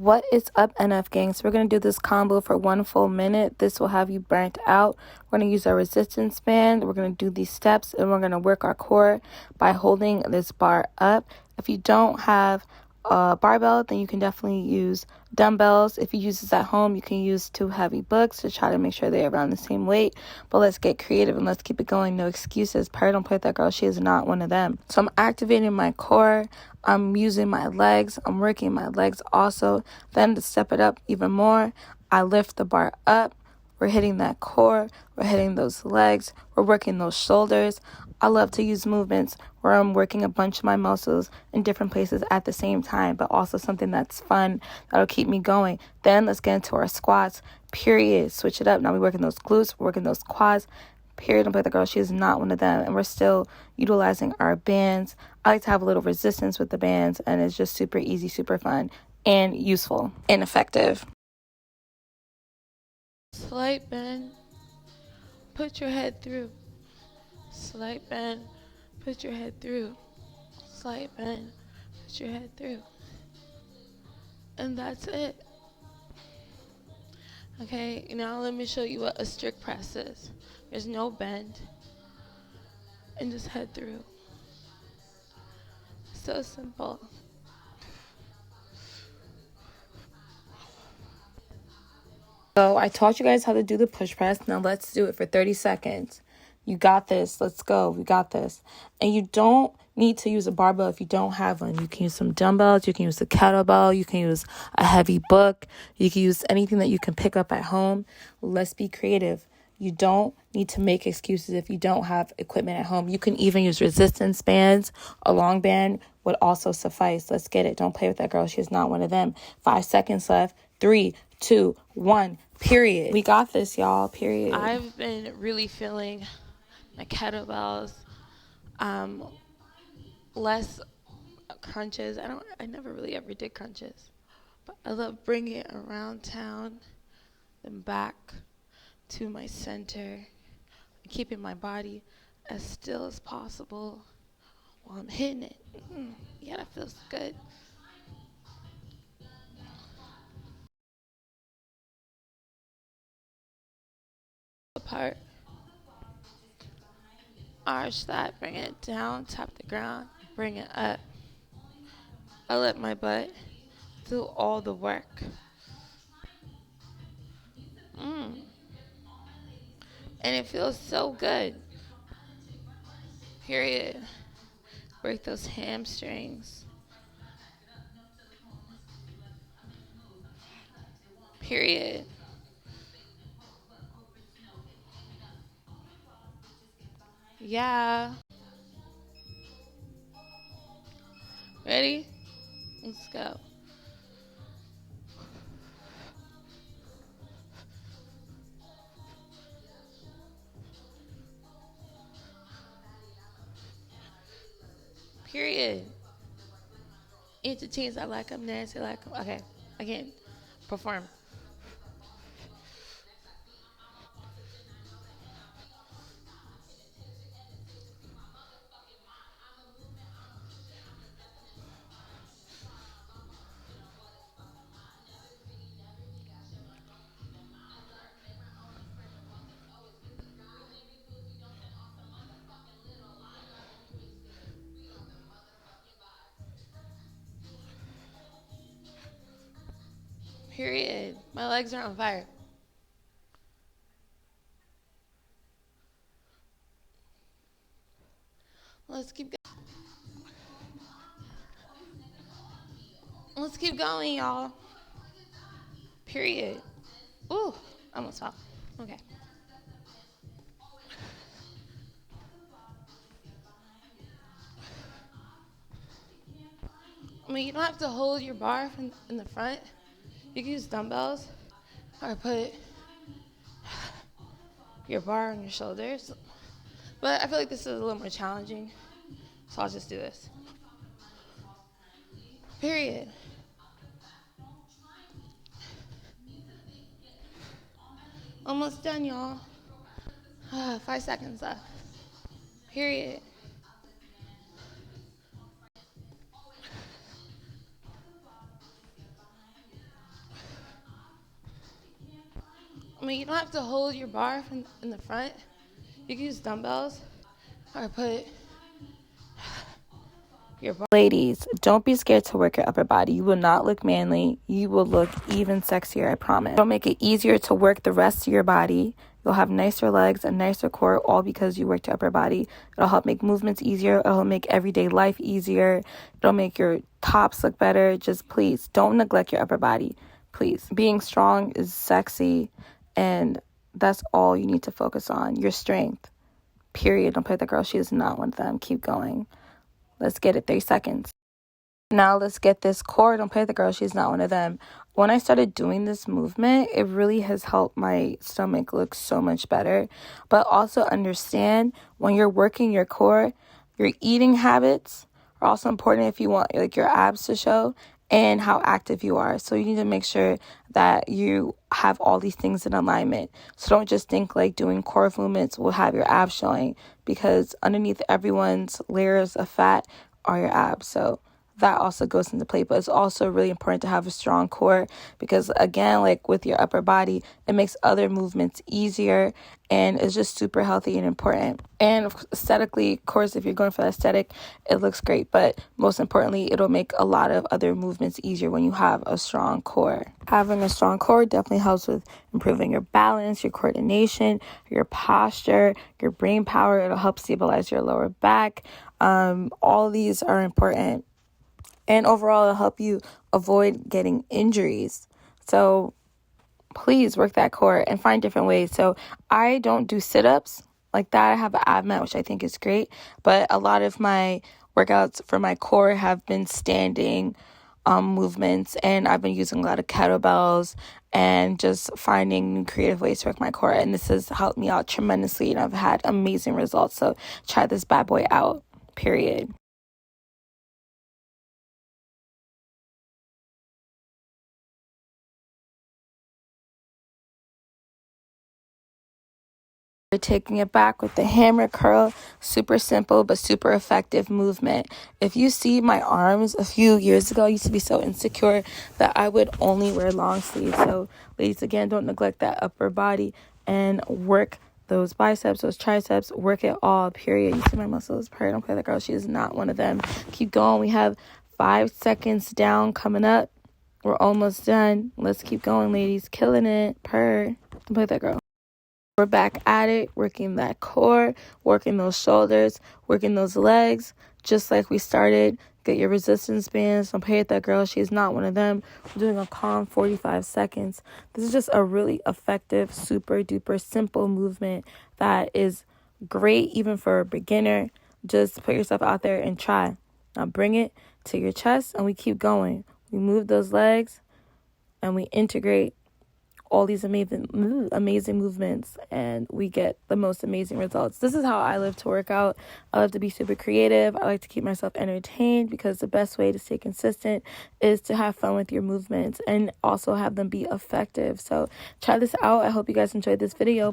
What is up, NF gang? So we're going to do this combo for 1 full minute. This will have you burnt out. We're going to use our resistance band. We're going to do these steps, and we're going to work our core by holding this bar up. If you don't have a barbell, then you can definitely use dumbbells. If you use this at home, you can use 2 heavy books to try to make sure they're around the same weight. But let's get creative and let's keep it going. No excuses. Perry, don't play with that girl. She is not one of them. So I'm activating my core. I'm using my legs. I'm working my legs also. Then to step it up even more, I lift the bar up. We're hitting that core. We're hitting those legs. We're working those shoulders. I love to use movements where I'm working a bunch of my muscles in different places at the same time, but also something that's fun, that'll keep me going. Then let's get into our squats, period. Switch it up. Now we're working those glutes, we're working those quads, period. Don't play the girl. She is not one of them. And we're still utilizing our bands. I like to have a little resistance with the bands, and it's just super easy, super fun, and useful and effective. Slight bend, put your head through. Slight bend, put your head through. Slight bend, put your head through. And that's it. Okay, now let me show you what a strict press is. There's no bend, and just head through. So simple. So I taught you guys how to do the push press. Now let's do it for 30 seconds. You got this. Let's go. We got this. And you don't need to use a barbell if you don't have one. You can use some dumbbells. You can use a kettlebell. You can use a heavy book. You can use anything that you can pick up at home. Let's be creative. You don't need to make excuses if you don't have equipment at home. You can even use resistance bands. A long band would also suffice. Let's get it. Don't play with that girl. She is not one of them. 5 seconds left. 3, 2, 1, period. We got this, y'all, period. I've been really feeling my kettlebells, less crunches. I never really ever did crunches, but I love bringing it around town, then back to my center, keeping my body as still as possible while I'm hitting it. Yeah, that feels good. Apart. Arch that, bring it down, tap the ground, bring it up. I let my butt do all the work. And it feels so good. Period. Break those hamstrings. Period. Yeah. Ready? Let's go. Period. Entertains, I like them, Nancy, I like them. Okay, again, perform. Period. My legs are on fire. Let's keep going. Let's keep going, y'all. Period. Ooh, almost fell. Okay. I mean, you don't have to hold your bar from in the front. You can use dumbbells or put your bar on your shoulders. But I feel like this is a little more challenging, so I'll just do this. Period. Almost done, y'all. 5 seconds left. Period. I mean, you don't have to hold your bar in the front. You can use dumbbells or put your bar. Ladies, don't be scared to work your upper body. You will not look manly. You will look even sexier, I promise. It'll make it easier to work the rest of your body. You'll have nicer legs and nicer core, all because you worked your upper body. It'll help make movements easier. It'll make everyday life easier. It'll make your tops look better. Just please don't neglect your upper body. Please. Being strong is sexy, and that's all you need to focus on. Your strength. Period. Don't play with the girl. She is not one of them. Keep going. Let's get it. 3 seconds. Now let's get this core. Don't play with the girl. She's not one of them. When I started doing this movement, it really has helped my stomach look so much better. But also understand, when you're working your core, your eating habits are also important if you want like your abs to show, and how active you are. So you need to make sure that you have all these things in alignment. So don't just think like doing core movements will have your abs showing, because underneath everyone's layers of fat are your abs. So that also goes into play. But it's also really important to have a strong core, because again, like with your upper body, it makes other movements easier, and it's just super healthy and important. And aesthetically, of course, if you're going for the aesthetic, it looks great. But most importantly, it'll make a lot of other movements easier when you have a strong core. Having a strong core definitely helps with improving your balance, your coordination, your posture, your brain power. It'll help stabilize your lower back. All these are important. And overall, it'll help you avoid getting injuries. So please work that core and find different ways. So I don't do sit-ups like that. I have an ab mat, which I think is great. But a lot of my workouts for my core have been standing movements. And I've been using a lot of kettlebells and just finding new creative ways to work my core. And this has helped me out tremendously. And I've had amazing results. So try this bad boy out, period. We're taking it back with the hammer curl. Super simple but super effective movement. If you see my arms a few years ago, I used to be so insecure that I would only wear long sleeves. So ladies, again, don't neglect that upper body and work those biceps, those triceps, work it all, period. You see my muscles, period. Don't play the girl. She is not one of them. Keep going. We have 5 seconds down coming up. We're almost done. Let's keep going, ladies. Killing it. Don't play that girl. We're back at it, working that core, working those shoulders, working those legs, just like we started. Get your resistance bands. Don't play with that girl. She's not one of them. We're doing a calm 45 seconds. This is just a really effective, super duper simple movement that is great even for a beginner. Just put yourself out there and try. Now bring it to your chest and we keep going. We move those legs and we integrate all these amazing movements, and we get the most amazing results. This is how I live to work out. I love to be super creative. I like to keep myself entertained, because the best way to stay consistent is to have fun with your movements and also have them be effective. So try this out. I hope you guys enjoyed this video.